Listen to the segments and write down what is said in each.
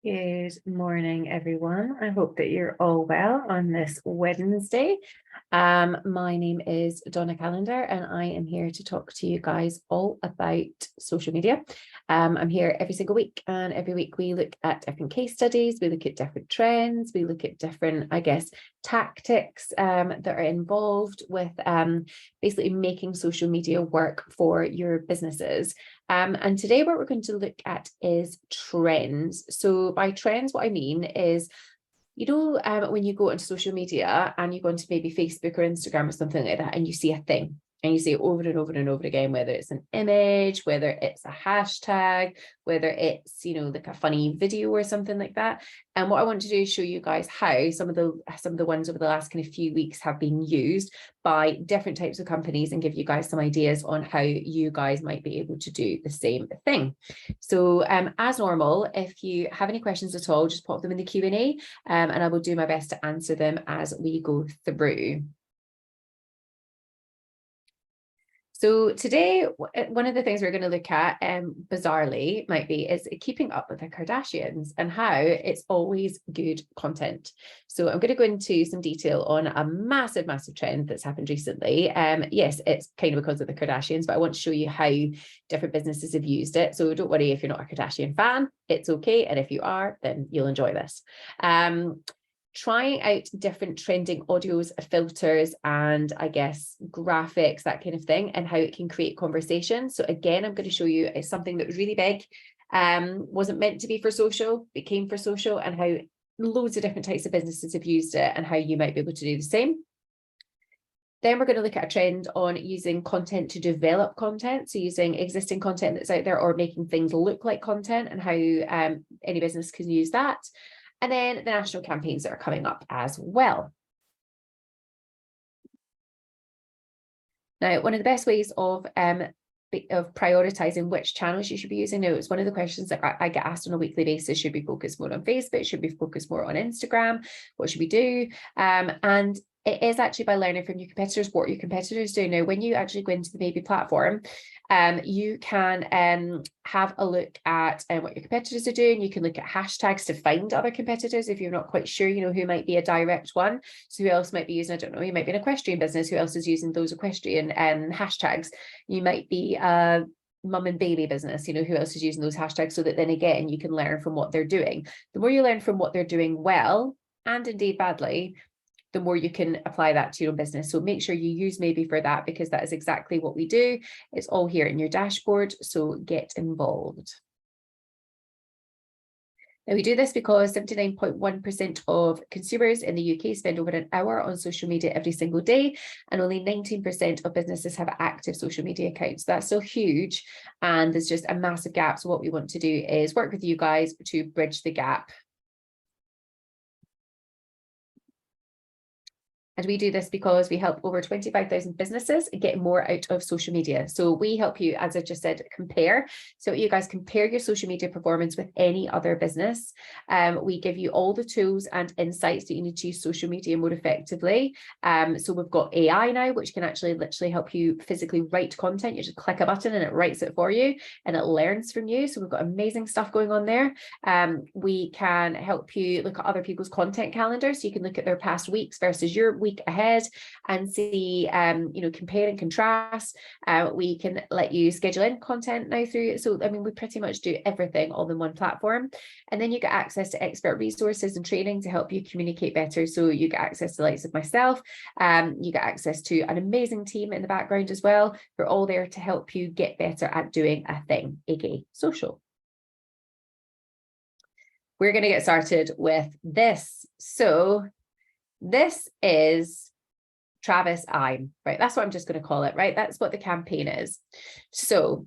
Good morning, everyone. I hope that you're all well on this Wednesday. My name is Donna Callender, and I am here to talk to you guys all about social media. I'm here every single week, and every week we look at different case studies, we look at different trends, we look at different, tactics that are involved with basically making social media work for your businesses. And today what we're going to look at is trends. So by trends, what I mean is, when you go onto social media and you go into maybe Facebook or Instagram or something like that, and you see a thing and you see it over and over and over again, whether it's an image, whether it's a hashtag, whether it's, like a funny video or something like that. And what I want to do is show you guys how some of the ones over the last kind of few weeks have been used by different types of companies, and give you guys some ideas on how you guys might be able to do the same thing. So as normal, if you have any questions at all, just pop them in the Q&A, and I will do my best to answer them as we go through. So today, one of the things we're going to look at, bizarrely, is keeping up with the Kardashians and how it's always good content. So I'm going to go into some detail on a massive, massive trend that's happened recently. Yes, it's kind of because of the Kardashians, but I want to show you how different businesses have used it. So don't worry if you're not a Kardashian fan, it's okay. And if you are, then you'll enjoy this. Trying out different trending audios, filters, and graphics, that kind of thing, and how it can create conversation. So again, I'm going to show you it's something that was really big, wasn't meant to be for social, became for social, and how loads of different types of businesses have used it and how you might be able to do the same. Then we're going to look at a trend on using content to develop content. So using existing content that's out there or making things look like content, and how any business can use that. And then the national campaigns that are coming up as well. Now, one of the best ways of prioritizing which channels you should be using. Now, it's one of the questions that I get asked on a weekly basis. Should we focus more on Facebook? Should we focus more on Instagram? What should we do? And it is actually by learning from your competitors what your competitors do. Now, when you actually go into the Maybe platform, you can have a look at what your competitors are doing. You can look at hashtags to find other competitors if you're not quite sure, who might be a direct one. So who else might be using, I don't know, you might be an equestrian business. Who else is using those equestrian hashtags? You might be a mum and baby business, who else is using those hashtags, so that then again, you can learn from what they're doing. The more you learn from what they're doing well, and indeed badly, the more you can apply that to your business. So make sure you use Maybe for that, because that is exactly what we do. It's all here in your dashboard, so get involved. Now, we do this because 79.1% of consumers in the UK spend over an hour on social media every single day, and only 19% of businesses have active social media accounts. That's still huge, and there's just a massive gap. So what we want to do is work with you guys to bridge the gap. And we do this because we help over 25,000 businesses get more out of social media. So we help you, as I just said, compare. So you guys compare your social media performance with any other business. We give you all the tools and insights that you need to use social media more effectively. So we've got AI now, which can actually literally help you physically write content. You just click a button and it writes it for you, and it learns from you. So we've got amazing stuff going on there. We can help you look at other people's content calendars. So you can look at their past weeks versus your week ahead and see, compare and contrast. We can let you schedule in content now through it. So, we pretty much do everything all in one platform. And then you get access to expert resources and training to help you communicate better. So you get access to the likes of myself. You get access to an amazing team in the background as well. We're all there to help you get better at doing a thing, aka social. We're going to get started with this. So this is Travis I'm, right? That's what I'm just going to call it, right? That's what the campaign is. So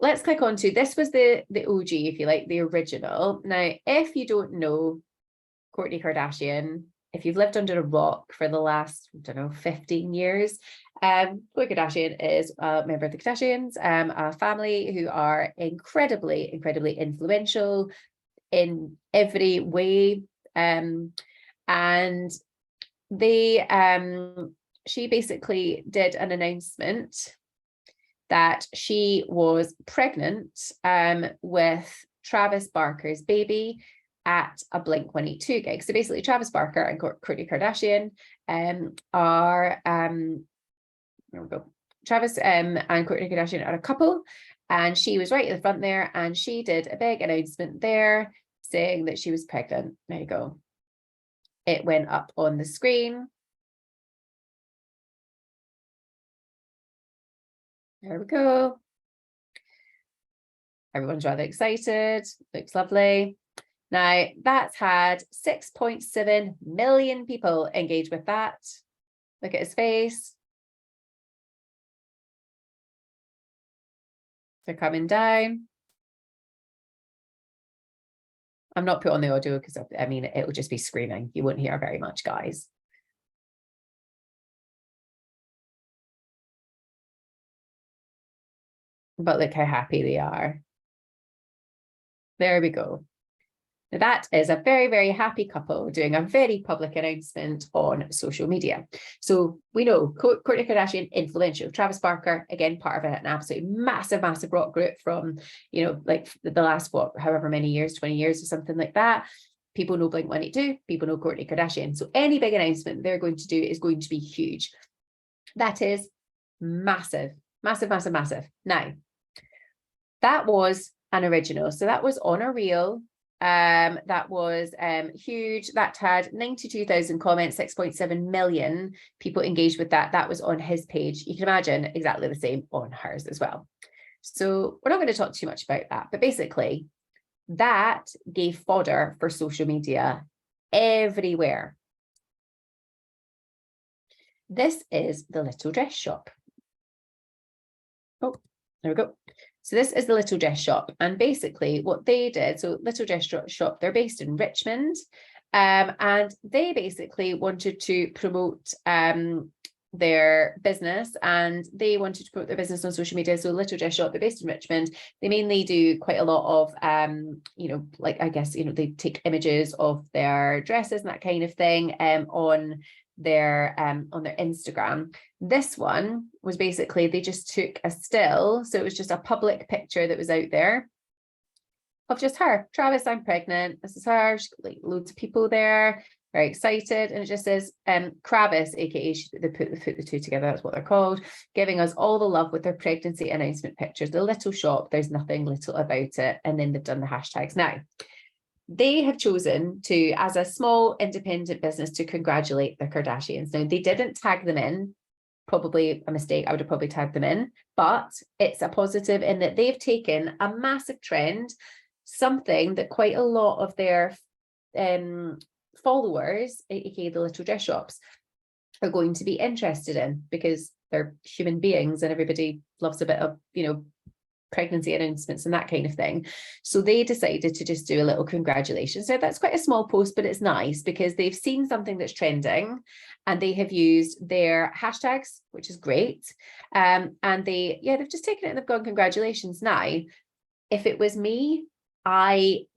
let's click on to, this was the OG, if you like, the original. Now, if you don't know Kourtney Kardashian, if you've lived under a rock for the last, 15 years, Kourtney Kardashian is a member of the Kardashians, a family who are incredibly, incredibly influential in every way. And they she basically did an announcement that she was pregnant with Travis Barker's baby, at a Blink-182 gig. So basically Travis Barker and Kourtney Kardashian are, there we go. Travis and Kourtney Kardashian are a couple, and she was right at the front there, and she did a big announcement there saying that she was pregnant. There you go. It went up on the screen. There we go. Everyone's rather excited. Looks lovely. Now, that's had 6.7 million people engage with that. Look at his face. They're coming down. I'm not put on the audio because, I mean, it will just be screaming. You won't hear very much, guys. But look how happy they are. There we go. Now that is a very, very happy couple doing a very public announcement on social media. So we know Kourtney Kardashian, influential. Travis Barker, again, part of an absolutely massive, massive rock group from, you know, like the last, what, however many years, 20 years or something like that. People know Blink-182, people know Kourtney Kardashian. So any big announcement they're going to do is going to be huge. That is massive, massive, massive, massive. Now, that was an original. So that was on a reel. That was huge. That had 92,000 comments, 6.7 million people engaged with that. That was on his page. You can imagine exactly the same on hers as well. So we're not going to talk too much about that, but basically that gave fodder for social media everywhere. This is the Little Dress Shop. Oh, there we go. So this is the Little Dress Shop, and basically what they did, so Little Dress Shop, they're based in Richmond, and they basically wanted to promote their business, and they wanted to promote their business on social media. So Little Dress Shop, they're based in Richmond. They mainly do quite a lot of, you know, like, I guess, you know, they take images of their dresses and that kind of thing on their Instagram. This one was basically, they just took a still, so it was just a public picture that was out there of just her. Travis, I'm pregnant. This is her. She's got like loads of people there, very excited, and it just says Kravis, aka they put the two together, that's what they're called, giving us all the love with their pregnancy announcement pictures. The little shop, there's nothing little about it, and then they've done the hashtags. Now, they have chosen to, as a small independent business, to congratulate the Kardashians. Now, they didn't tag them in, probably a mistake. I would have probably tagged them in, but it's a positive in that they've taken a massive trend, something that quite a lot of their followers, aka the Little Dress Shops, are going to be interested in, because they're human beings and everybody loves a bit of, you know, pregnancy announcements and that kind of thing. So they decided to just do a little congratulations. So that's quite a small post, but it's nice because they've seen something that's trending and they have used their hashtags, which is great. And they've just taken it and they've gone congratulations. Now, if it was me,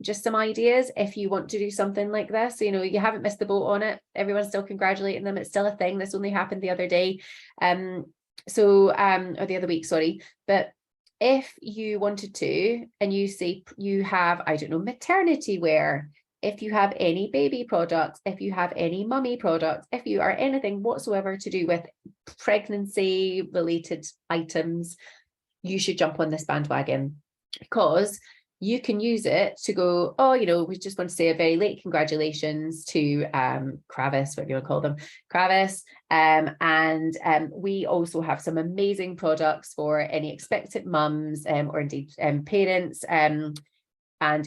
just some ideas if you want to do something like this, you know, you haven't missed the boat on it, everyone's still congratulating them, it's still a thing. This only happened the other day, or the other week, sorry. But if you wanted to, and you say you have, I don't know, maternity wear, if you have any baby products, if you have any mummy products, if you are anything whatsoever to do with pregnancy related items, you should jump on this bandwagon, because you can use it to go, oh, you know, we just want to say a very late congratulations to Kravis, whatever you want to call them, Kravis. And we also have some amazing products for any expectant mums or indeed parents. And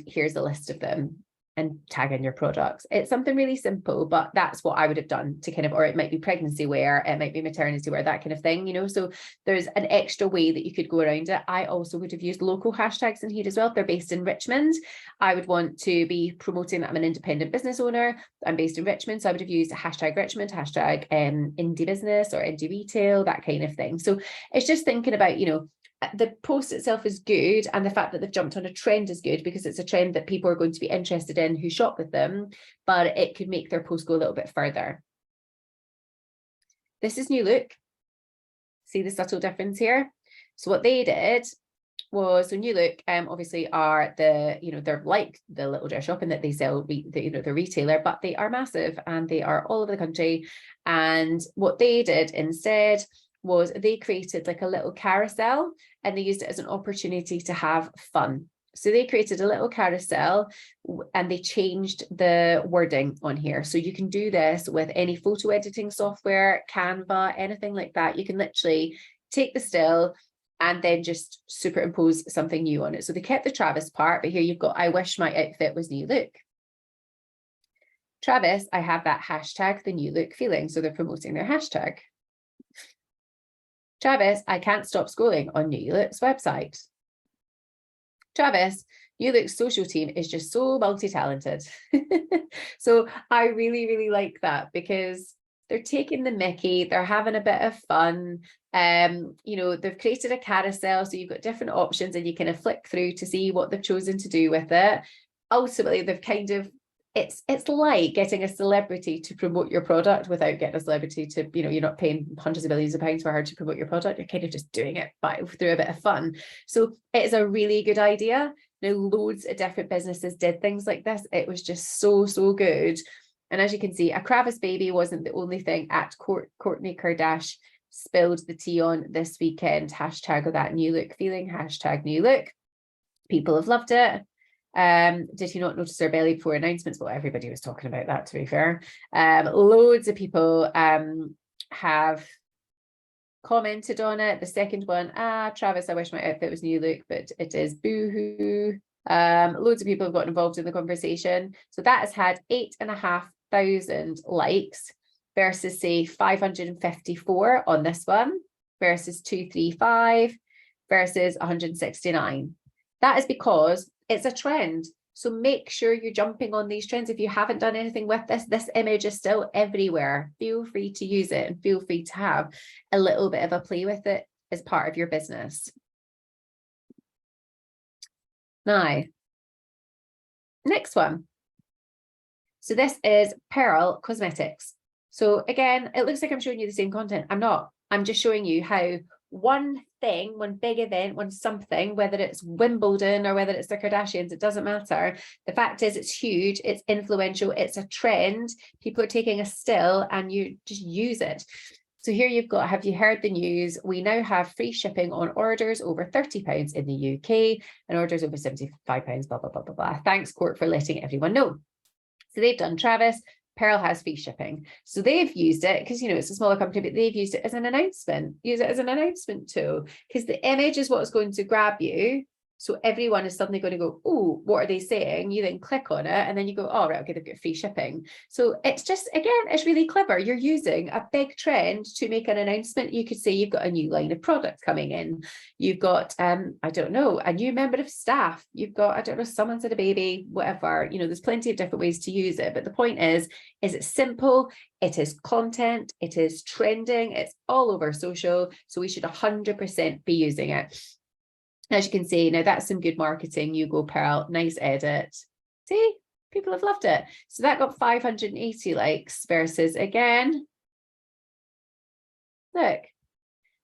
here's a list of them, and tag in your products. It's something really simple, but that's what I would have done to kind of, or it might be pregnancy wear, it might be maternity wear, that kind of thing, you know. So there's an extra way that you could go around it. I also would have used local hashtags in here as well. If they're based in Richmond, I would want to be promoting that I'm an independent business owner. I'm based in Richmond, so I would have used hashtag Richmond, hashtag indie business or indie retail, that kind of thing. So it's just thinking about, you know, the post itself is good, and the fact that they've jumped on a trend is good, because it's a trend that people are going to be interested in who shop with them, but it could make their post go a little bit further. This is New Look. See the subtle difference here? So what they did was, so New Look obviously are they're like the little dress shop in that they sell the retailer, but they are massive and they are all over the country. And what they did instead was they created like a little carousel, and they used it as an opportunity to have fun. So they created a little carousel and they changed the wording on here. So you can do this with any photo editing software, Canva, anything like that. You can literally take the still and then just superimpose something new on it. So they kept the Travis part, but here you've got, I wish my outfit was New Look. Travis, I have that hashtag, the New Look feeling. So they're promoting their hashtag. Travis, I can't stop scrolling on New Look's website. Travis, New Look's social team is just so multi-talented. So I really, really like that, because they're taking the mickey, they're having a bit of fun. They've created a carousel, so you've got different options and you kind of flick through to see what they've chosen to do with it. Ultimately, they've kind of, it's like getting a celebrity to promote your product without getting a celebrity to, you're not paying hundreds of millions of pounds for her to promote your product. You're kind of just doing it through a bit of fun. So it's a really good idea. Now, loads of different businesses did things like this. It was just so, so good. And as you can see, a Kravis baby wasn't the only thing at Kourtney Kardashian spilled the tea on this weekend. Hashtag of that New Look feeling, hashtag New Look. People have loved it. Did you not notice her belly before announcements? Well, everybody was talking about that, to be fair. Loads of people have commented on it. The second one, Travis, I wish my outfit was New Look, but it is boohoo. Loads of people have gotten involved in the conversation. So that has had 8,500 likes versus, say, 554 on this one, versus 235 versus 169. That is because it's a trend. So make sure you're jumping on these trends. If you haven't done anything with this image is still everywhere. Feel free to use it and feel free to have a little bit of a play with it as part of your business. Now, next one. So this is Pearl Cosmetics. So again, it looks like I'm showing you the same content. I'm not. I'm just showing you how one thing, one big event, one something, whether it's Wimbledon or whether it's the Kardashians, it doesn't matter. The fact is, it's huge, it's influential, it's a trend. People are taking a still and you just use it. So here you've got, have you heard the news? We now have free shipping on orders over £30 in the UK and orders over £75, blah, blah, blah, blah, blah. Thanks, Court, for letting everyone know. So they've done Travis. Pearl has free shipping. So they've used it because, it's a smaller company, but they've used it as an announcement. Use it as an announcement tool, because the image is what's going to grab you. So everyone is suddenly going to go, oh, what are they saying? You then click on it and then you go, oh, right, okay, they've got free shipping. So it's just, again, it's really clever. You're using a big trend to make an announcement. You could say you've got a new line of products coming in. You've got, I don't know, a new member of staff. You've got, I don't know, someone's had a baby, whatever. There's plenty of different ways to use it. But the point is it's simple. It is content. It is trending. It's all over social. So we should 100% be using it. As you can see, now that's some good marketing. You go, Pearl, nice edit. See, people have loved it. So that got 580 likes versus, again, look.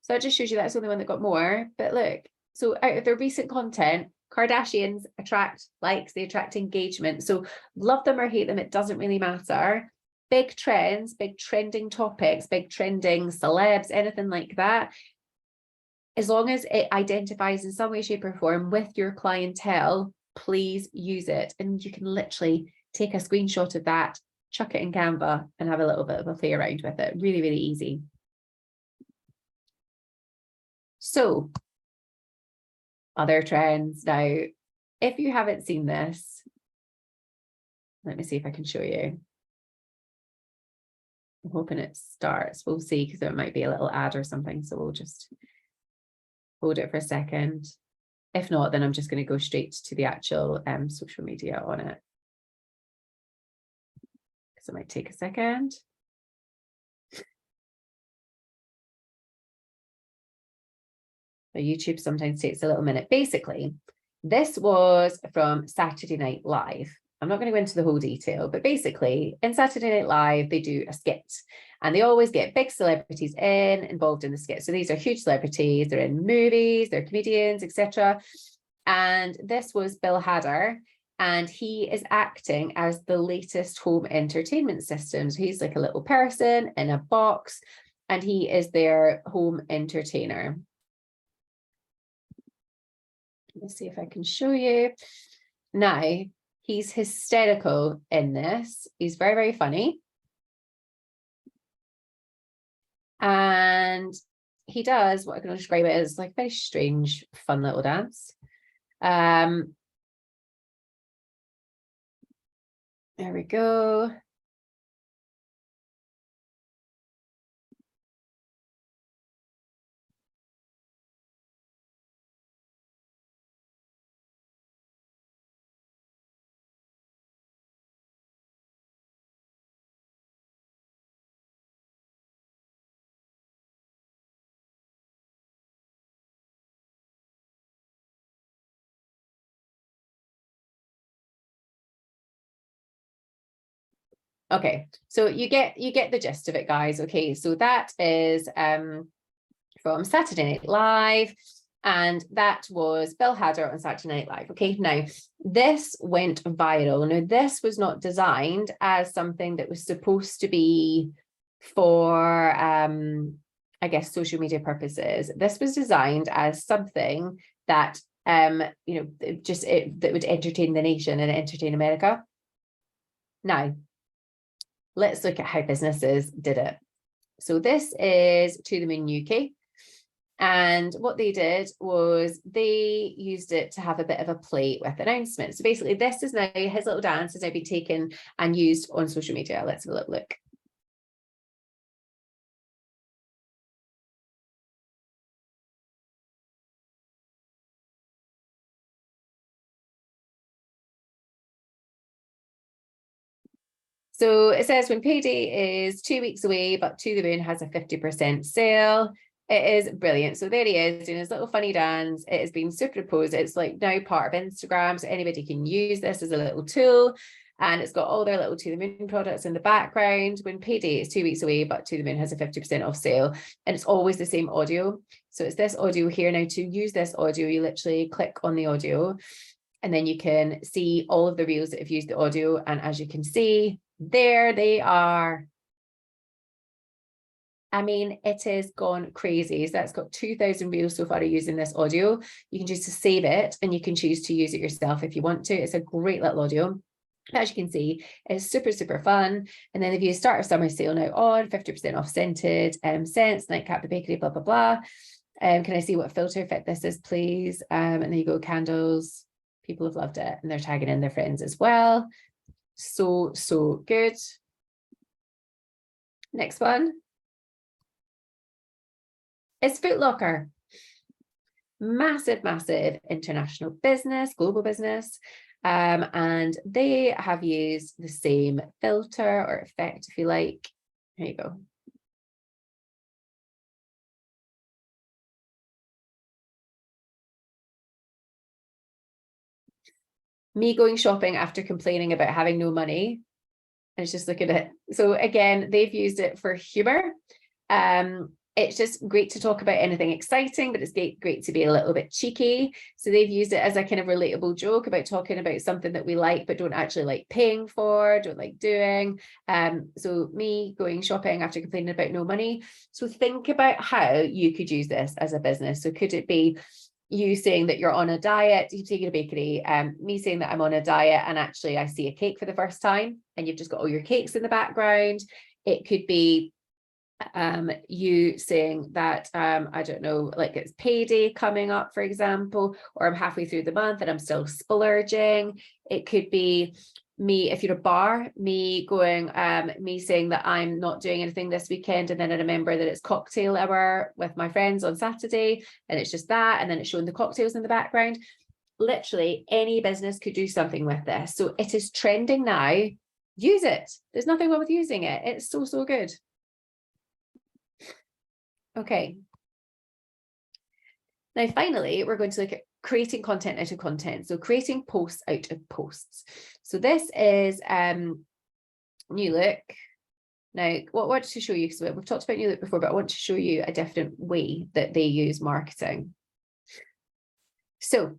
So that just shows you that's the only one that got more. But look, so out of their recent content, Kardashians attract likes, they attract engagement. So love them or hate them, it doesn't really matter. Big trends, big trending topics, big trending celebs, anything like that. As long as it identifies in some way, shape, or form with your clientele, please use it. And you can literally take a screenshot of that, chuck it in Canva, and have a little bit of a play around with it. Really, really easy. So, other trends. Now, if you haven't seen this, let me see if I can show you. I'm hoping it starts. We'll see, because there might be a little ad or something. So we'll just hold it for a second. If not, then I'm just going to go straight to the actual social media on it, because it might take a second. So YouTube sometimes takes a little minute. Basically, this was from Saturday Night Live. I'm not going to go into the whole detail, but basically in Saturday Night Live, they do a skit And they always get big celebrities involved in the skit. So these are huge celebrities, they're in movies, they're comedians, etc. And this was Bill Hader, and he is acting as the latest home entertainment system. So he's like a little person in a box, and he is their home entertainer. Let me see if I can show you. Now, he's hysterical in this. He's very, very funny. And he does what I can describe it as like a very strange, fun little dance. There we go. Okay, so you get the gist of it, guys. Okay, so that is from Saturday Night Live, and that was Bill Hader on Saturday Night Live. Okay, now this went viral. Now, this was not designed as something that was supposed to be for I guess social media purposes. This was designed as something that that would entertain the nation and entertain America. Now, let's look at how businesses did it. So this is To the Moon UK. And what they did was they used it to have a bit of a play with announcements. So basically, this is now, his little dance has now been taken and used on social media. Let's have a little look. So it says when payday is 2 weeks away, but To the Moon has a 50% sale. It is brilliant. So there he is doing his little funny dance. It has been superimposed. It's like now part of Instagram. So anybody can use this as a little tool. And it's got all their little To the Moon products in the background. When payday is 2 weeks away, but To the Moon has a 50% off sale. And it's always the same audio. So it's this audio here. Now, to use this audio, you literally click on the audio, and then you can see all of the reels that have used the audio. And as you can see, there they are. I mean, it has gone crazy. So that's got 2,000 reels so far using this audio. You can choose to save it, and you can choose to use it yourself if you want to. It's a great little audio. As you can see, it's super, super fun. And then if you start a summer sale now on 50% off scented scents, Nightcap the Bakery, blah, blah, blah. Can I see what filter effect this is, please? And there you go, candles. People have loved it, and they're tagging in their friends as well. So, so good. Next one is Foot Locker. Massive, massive international business, global business. And they have used the same filter or effect, if you like. Here you go. Me going shopping after complaining about having no money. And it's just look at it. So again, they've used it for humor. It's just great to talk about anything exciting, but it's great to be a little bit cheeky. So they've used it as a kind of relatable joke about talking about something that we like, but don't actually like paying for, don't like doing. So me going shopping after complaining about no money. So think about how you could use this as a business. So could it be you saying that you're on a diet, you take a bakery, me saying that I'm on a diet and actually I see a cake for the first time and you've just got all your cakes in the background. It could be you saying that I don't know, like it's payday coming up, for example, or I'm halfway through the month and I'm still splurging. It could be me, if you're a bar, me going, me saying that I'm not doing anything this weekend, and then I remember that it's cocktail hour with my friends on Saturday, and it's just that, and then it's showing the cocktails in the background. Literally any business could do something with this. So it is trending now. Use it. There's nothing wrong with using it. It's so, so good. Okay. Now, finally, we're going to look at creating content out of content. So creating posts out of posts. So this is New Look. Now, what I want to show you, because we've talked about New Look before, but I want to show you a different way that they use marketing. So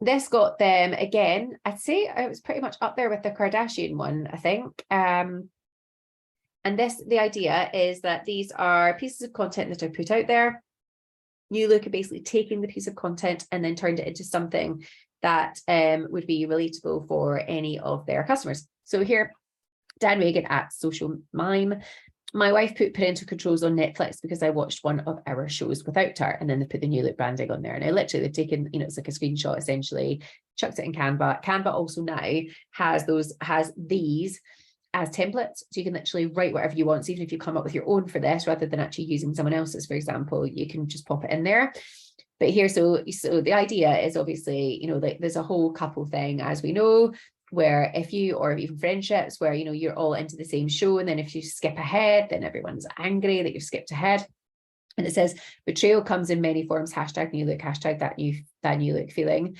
this got them, again, I'd say it was pretty much up there with the Kardashian one, I think. And the idea is that these are pieces of content that are put out there. New Look are basically taking the piece of content and then turned it into something that would be relatable for any of their customers. So here, Dan Reagan at Social Mime. My wife put parental controls on Netflix because I watched one of our shows without her, and then they put the New Look branding on there. And I literally, they've taken, it's like a screenshot essentially, chucked it in Canva. Canva also now has these as templates, so you can literally write whatever you want. So even if you come up with your own for this, rather than actually using someone else's, for example, you can just pop it in there. But here, so the idea is obviously, like there's a whole couple thing, as we know, where if you, or even friendships where, you're all into the same show, and then if you skip ahead, then everyone's angry that you've skipped ahead. And it says, betrayal comes in many forms, #New Look, that new look feeling.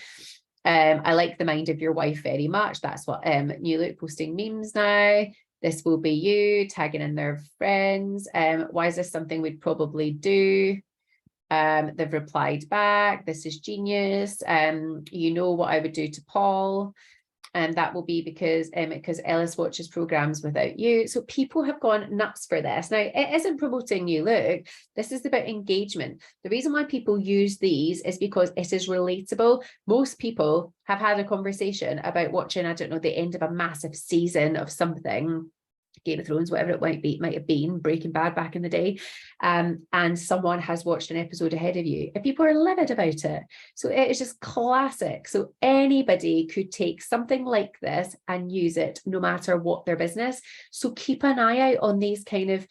I like the mind of your wife very much. That's what New Look posting memes now. This will be you, tagging in their friends. Why is this something we'd probably do? They've replied back, this is genius. You know what I would do to Paul. And that will be because Ellis watches programs without you. So people have gone nuts for this. Now, it isn't promoting New Look. This is about engagement. The reason why people use these is because it is relatable. Most people have had a conversation about watching, I don't know, the end of a massive season of something, Game of Thrones, whatever it might have been, Breaking Bad back in the day, and someone has watched an episode ahead of you, and people are livid about it. So it is just classic. So anybody could take something like this and use it, no matter what their business. So keep an eye out on these kind of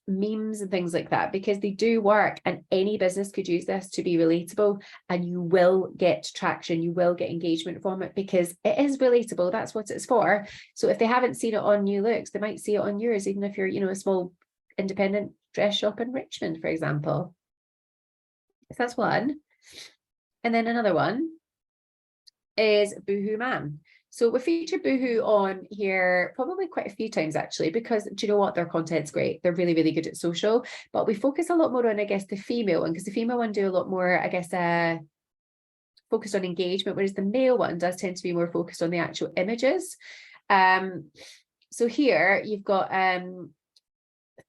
memes and things like that, because they do work, and any business could use this to be relatable, and you will get traction, you will get engagement from it, because it is relatable. That's what it's for. So if they haven't seen it on New Looks, they might see it on yours, even if you're, a small independent dress shop in Richmond, for example. So that's one. And then another one is Boohoo Man. So we featured Boohoo on here probably quite a few times, actually, because do you know what? Their content's great. They're really, really good at social, but we focus a lot more on, I guess, the female one, because the female one do a lot more, I guess, focused on engagement, whereas the male one does tend to be more focused on the actual images. So here you've got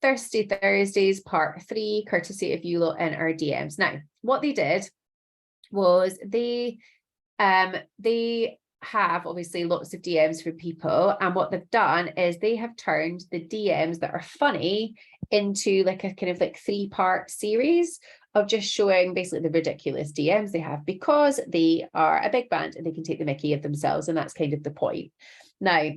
Thirsty Thursdays Part 3, courtesy of you lot in our DMs. Now, what they did was they have obviously lots of DMs from people, and what they've done is they have turned the DMs that are funny into like a kind of like 3-part series of just showing basically the ridiculous DMs they have, because they are a big brand and they can take the mickey of themselves, and that's kind of the point. Now,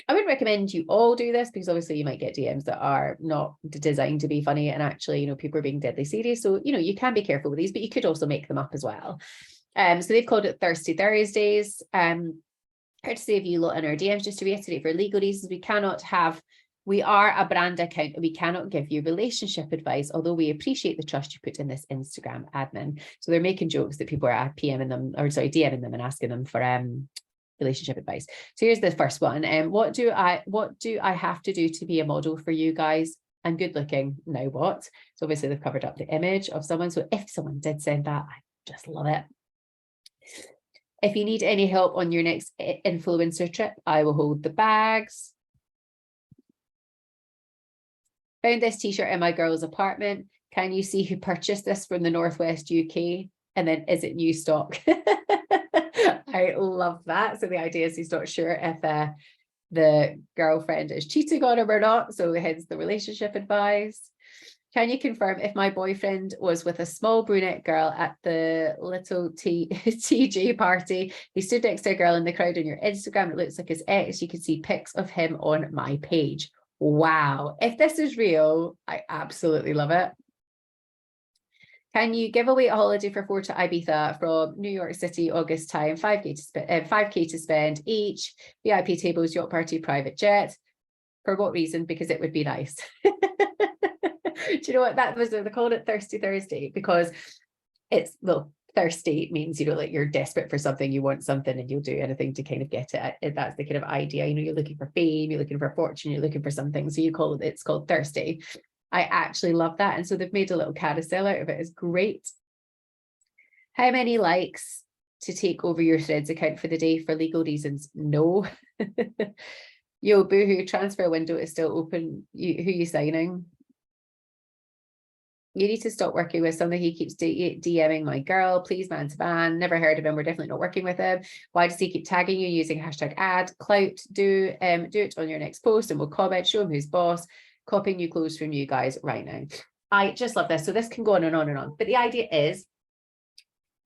I would recommend you all do this, because obviously you might get DMs that are not designed to be funny, and actually, people are being deadly serious. So, you can be careful with these, but you could also make them up as well. So they've called it Thirsty Thursdays. Courtesy of you lot in our DMs, just to reiterate, for legal reasons, we are a brand account, and we cannot give you relationship advice, although we appreciate the trust you put in this Instagram admin. So they're making jokes that people are DMing them and asking them for relationship advice. So here's the first one. What do I have to do to be a model for you guys? I'm good looking. Now what? So obviously they've covered up the image of someone. So if someone did send that, I just love it. If you need any help on your next influencer trip, I will hold the bags. Found this t-shirt in my girl's apartment. Can you see who purchased this from the Northwest UK? And then, is it new stock? I love that. So the idea is he's not sure if the girlfriend is cheating on him or not. So hence the relationship advice. Can you confirm if my boyfriend was with a small brunette girl at the little TJ party? He stood next to a girl in the crowd on your Instagram. It looks like his ex. You can see pics of him on my page. Wow. If this is real, I absolutely love it. Can you give away a holiday for 4 to Ibiza from New York City, August time, 5K to spend each, VIP tables, yacht party, private jet? For what reason? Because it would be nice. Do you know what that was? They called it Thirsty Thursday because it's, well, thirsty means, like you're desperate for something, you want something and you'll do anything to kind of get it. That's the kind of idea. You're looking for fame, you're looking for fortune, you're looking for something. So it's called thirsty. I actually love that. And so they've made a little carousel out of it. It's great. How many likes to take over your Threads account for the day for legal reasons? No. Yo, boohoo, transfer window is still open. Who are you signing? You need to stop working with somebody. He keeps DMing my girl. Please, man to ban. Never heard of him. We're definitely not working with him. Why does he keep tagging you using hashtag ad? Clout, do it on your next post and we'll comment. Show him who's boss. Copying new clothes from you guys right now. I just love this. So this can go on and on and on. But the idea is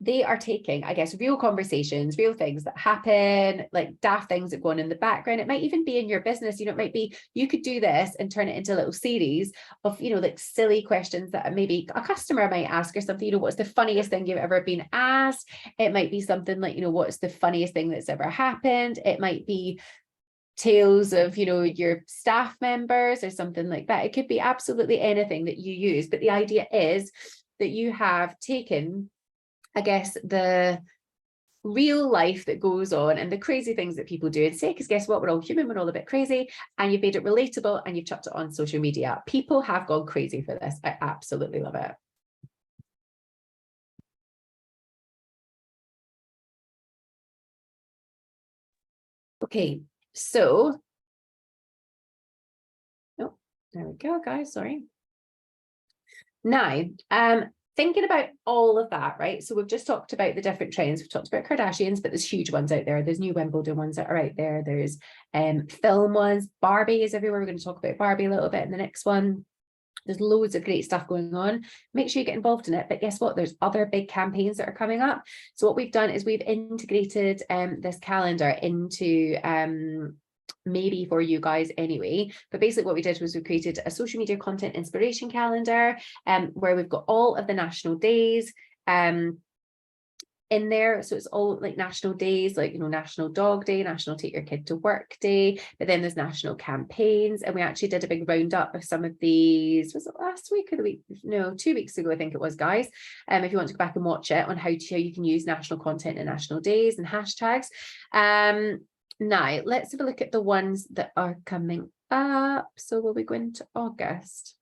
they are taking, I guess, real conversations, real things that happen, like daft things that go on in the background. It might even be in your business. It might be, you could do this and turn it into a little series of, like silly questions that maybe a customer might ask or something. What's the funniest thing you've ever been asked? It might be something like, what's the funniest thing that's ever happened? It might be tales of, your staff members or something like that. It could be absolutely anything that you use. But the idea is that you have taken, I guess, the real life that goes on and the crazy things that people do and say, because guess what? We're all human, we're all a bit crazy, and you've made it relatable and you've chucked it on social media. People have gone crazy for this. I absolutely love it. Okay, so, oh, there we go, guys, sorry. Now, thinking about all of that, right? So we've just talked about the different trends. We've talked about Kardashians, but there's huge ones out there. There's new Wimbledon ones that are out there. There's film ones. Barbie is everywhere. We're going to talk about Barbie a little bit in the next one. There's loads of great stuff going on. Make sure you get involved in it. But guess what? There's other big campaigns that are coming up. So what we've done is we've integrated this calendar into maybe for you guys anyway, but basically what we did was we created a social media content inspiration calendar where we've got all of the national days in there. So it's all like national days, like, National Dog Day, National Take Your Kid to Work Day, but then there's national campaigns. And we actually did a big roundup of some of these, was it last week or the week? No, 2 weeks ago, I think it was, guys. If you want to go back and watch it on how you can use national content and national days and hashtags. Now, let's have a look at the ones that are coming up. So we'll be going to August.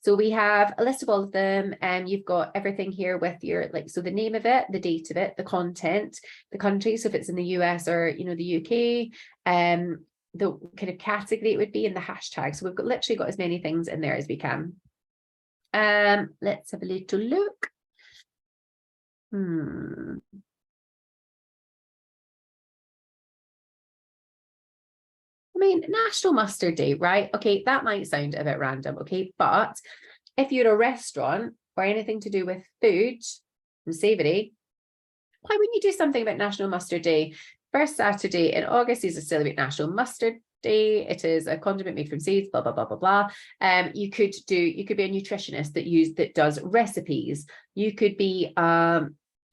So we have a list of all of them, and you've got everything here with your, so the name of it, the date of it, the content, the country. So if it's in the US or, the UK, the kind of category it would be in the hashtag. So we've literally got as many things in there as we can. Let's have a little look. National Mustard Day, right? Okay, that might sound a bit random, okay? But if you're a restaurant or anything to do with food and savoury, why wouldn't you do something about National Mustard Day? First Saturday in August is to celebrate National Mustard Day. It is a condiment made from seeds, blah, blah, blah, blah, blah. You could be a nutritionist that does recipes. You could be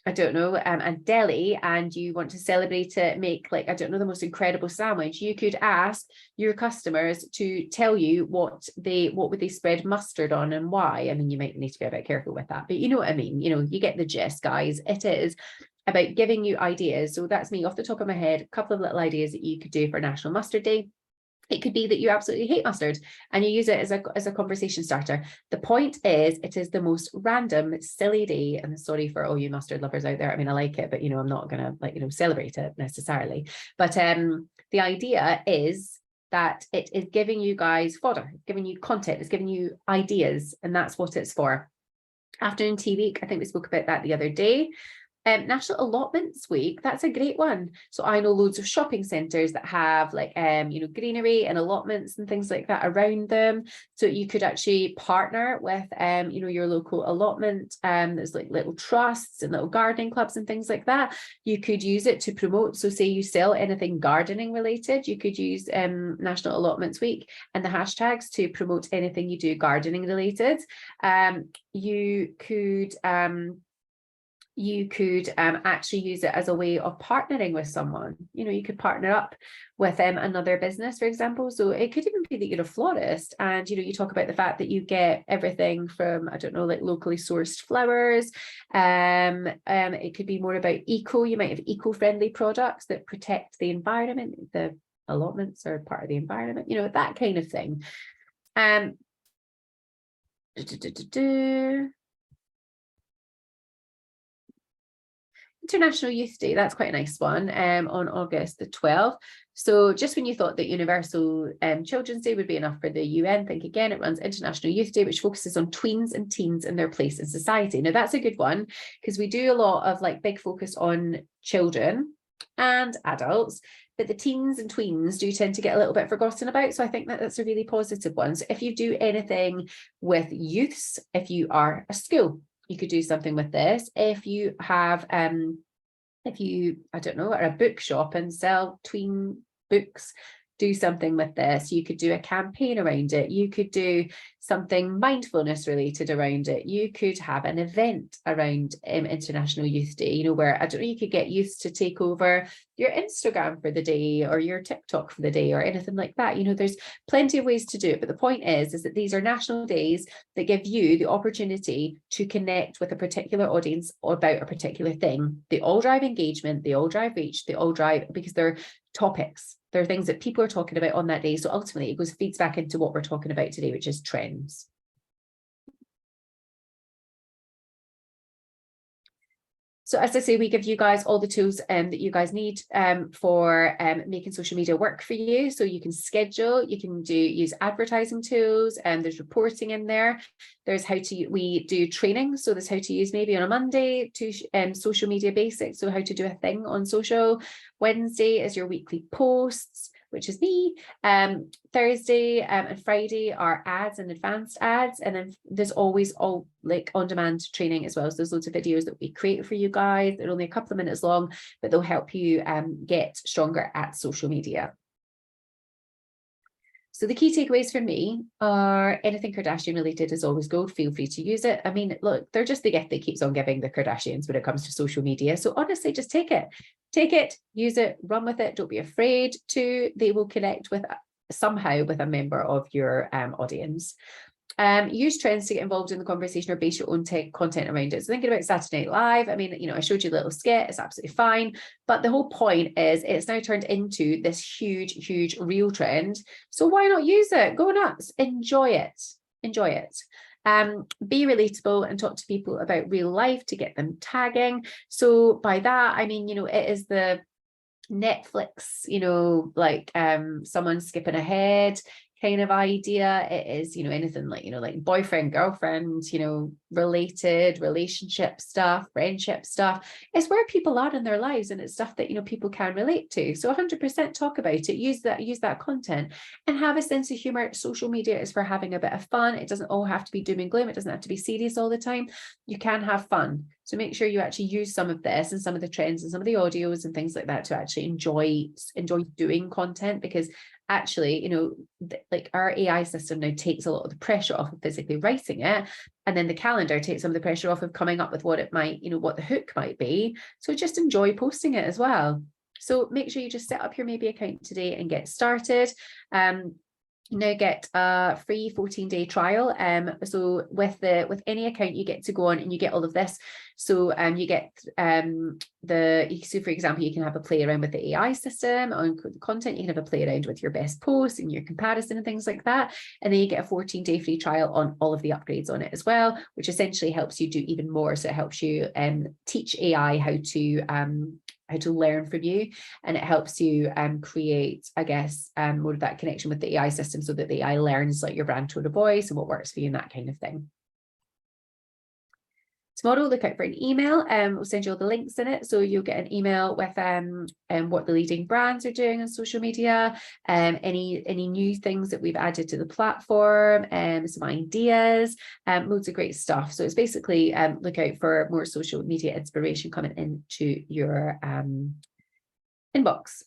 I don't know, a deli, and you want to celebrate it, make the most incredible sandwich. You could ask your customers to tell you what would they spread mustard on and why. You might need to be a bit careful with that, but you know what I mean. You get the gist, guys. It is about giving you ideas. So that's me off the top of my head, a couple of little ideas that you could do for National Mustard Day. It could be that you absolutely hate mustard and you use it as a conversation starter. The point is, it is the most random, silly day. And sorry for all you mustard lovers out there. I like it, but I'm not gonna celebrate it necessarily. But the idea is that it is giving you guys fodder, giving you content, it's giving you ideas, and that's what it's for. Afternoon Tea Week, I think we spoke about that the other day. National Allotments Week, that's a great one. So I know loads of shopping centres that have greenery and allotments and things like that around them. So you could actually partner with your local allotment. There's little trusts and little gardening clubs and things like that. You could use it to promote. So say you sell anything gardening related, you could use National Allotments Week and the hashtags to promote anything you do gardening related. You could you could actually use it as a way of partnering with someone. You know, you could partner up with another business, for example. So it could even be that you're a florist and, you know, you talk about the fact that you get everything from, I don't know, like locally sourced flowers. It could be more about eco. You might have eco-friendly products that protect the environment. The allotments are part of the environment, you know, that kind of thing. International Youth Day, that's quite a nice one, on August the 12th. So just when you thought that Universal Children's Day would be enough for the UN, think again, it runs International Youth Day, which focuses on tweens and teens and their place in society. Now that's a good one because we do a lot of like big focus on children and adults, but the teens and tweens do tend to get a little bit forgotten about. So I think that that's a really positive one. So if you do anything with youths, if you are a school, you could do something with this. If you have, if you, I don't know, are a bookshop and sell tween books, do something with this. You could do a campaign around it. You could do something mindfulness related around it. You could have an event around International Youth Day, you know, where, I don't know, you could get youths to take over your Instagram for the day or your TikTok for the day or anything like that. You know, there's plenty of ways to do it. But the point is that these are national days that give you the opportunity to connect with a particular audience or about a particular thing. They all drive engagement, they all drive reach, they all drive, because they're topics. There are things that people are talking about on that day. So ultimately it feeds back into what we're talking about today, which is trends. So as I say, we give you guys all the tools that you guys need for making social media work for you. So you can schedule, you can use advertising tools, and there's reporting in there. There's we do training. So there's how to use maybe on a Monday to social media basics. So how to do a thing on social. Wednesday is your weekly posts, which is me. Thursday and Friday are ads and advanced ads. And then there's always all like on-demand training as well. So there's loads of videos that we create for you guys. They're only a couple of minutes long, but they'll help you get stronger at social media. So the key takeaways for me are anything Kardashian related is always gold. Feel free to use it. I mean, look, they're just the gift that keeps on giving, the Kardashians, when it comes to social media. So honestly, just take it, use it, run with it. Don't be afraid to. They will connect with somehow with a member of your audience. Use trends to get involved in the conversation or base your own content around it. So thinking about Saturday Night Live, I mean, you know, I showed you a little skit, it's absolutely fine. But the whole point is it's now turned into this huge real trend. So why not use it? Go nuts, enjoy it, enjoy it. Be relatable and talk to people about real life to get them tagging. So by that, I mean, you know, it is the Netflix, you know, like someone skipping ahead kind of idea. It is, you know, anything like, you know, like boyfriend, girlfriend, you know, related relationship stuff, friendship stuff. It's where people are in their lives, and it's stuff that, you know, people can relate to. So 100% talk about it, use that content, and have a sense of humor. Social media is for having a bit of fun. It doesn't all have to be doom and gloom. It doesn't have to be serious all the time. You can have fun. So make sure you actually use some of this and some of the trends and some of the audios and things like that to actually enjoy doing content, because actually, you know, like our AI system now takes a lot of the pressure off of physically writing it, and then the calendar takes some of the pressure off of coming up with what it might, you know, what the hook might be. So just enjoy posting it as well. So make sure you just set up your Maybe account today and get started. You now get a free 14-day trial. So with any account, you get to go on and you get all of this. So you get so for example, you can have a play around with the AI system on the content. You can have a play around with your best posts and your comparison and things like that. And then you get a 14-day free trial on all of the upgrades on it as well, which essentially helps you do even more. So it helps you teach AI how to learn from you, and it helps you create, I guess, more of that connection with the AI system, so that the AI learns like your brand tone of voice and what works for you and that kind of thing. Tomorrow, look out for an email. We'll send you all the links in it, so you'll get an email with what the leading brands are doing on social media, any new things that we've added to the platform, some ideas, loads of great stuff. So it's basically look out for more social media inspiration coming into your inbox.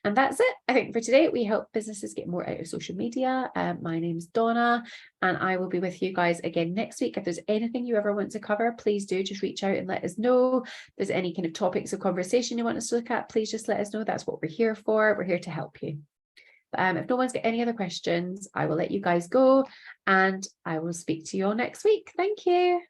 And that's it, I think, for today. We help businesses get more out of social media. My name's Donna, and I will be with you guys again next week. If there's anything you ever want to cover, please do just reach out and let us know. If there's any kind of topics of conversation you want us to look at, please just let us know. That's what we're here for. We're here to help you. If no one's got any other questions, I will let you guys go, and I will speak to you all next week. Thank you.